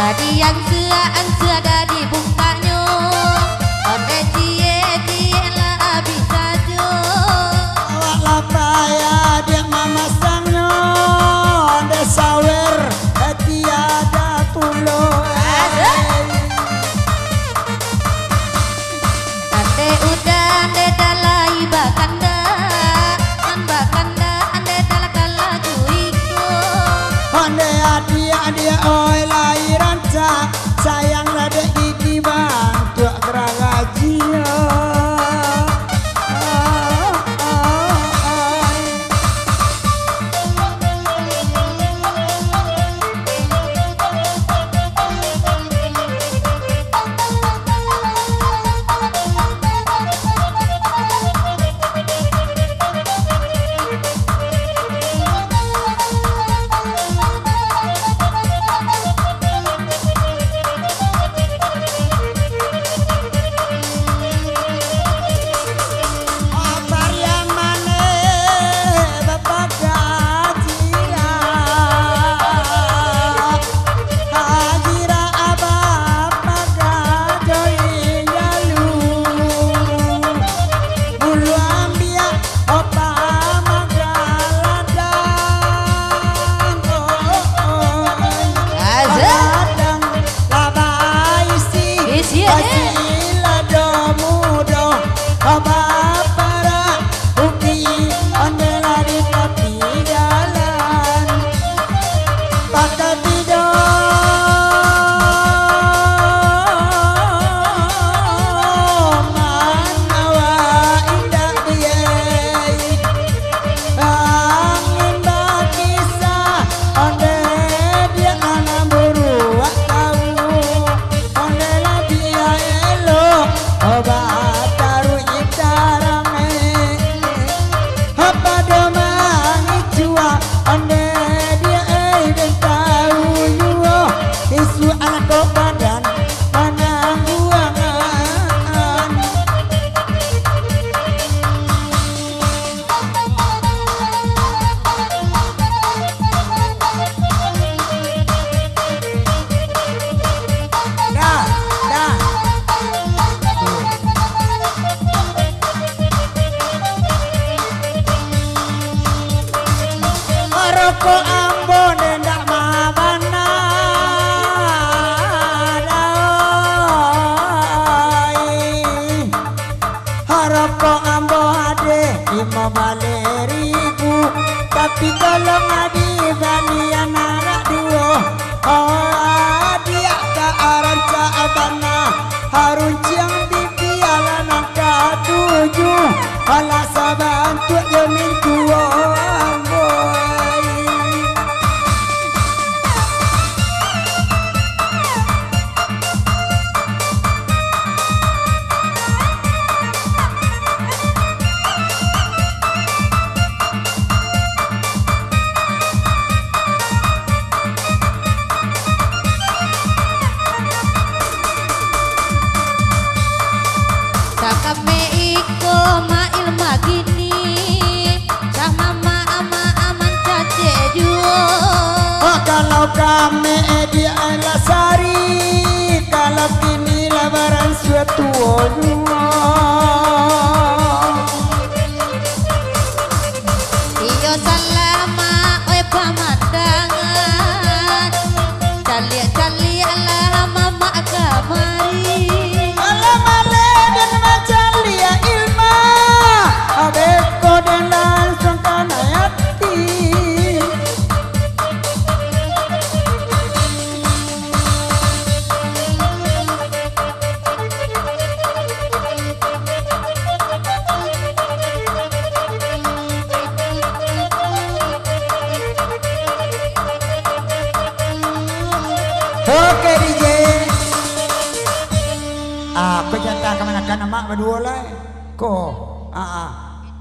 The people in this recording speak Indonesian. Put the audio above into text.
Adi yang sia dari bungkanya Onde cie lah bisa jo Awak lapaya dia mama sangnya Onde sawer tiada tulo Ande udah ande dalai bakanda ande dalakala juiko Onde adia oi lahiran cak sayang rade gigi bang tuak geragaji Rokok Ambon ndak mabana Rokok Ambon ade 15.000 tapi kalau ngadi balian anak duo dia ke aranca abana harun ciang bibi ala nangka 7 ala sabantu jamin tuo Ambon Kame iko ma ilma gini sama ma ama aman cace juo kalau kami dia lasari kalau kini lebaran suatu iyo salama oi pamandangan cali ala mama kamari Adeko dan langsung kanayati Oke DJ aku jatah kemana-mana mak berdua lah kok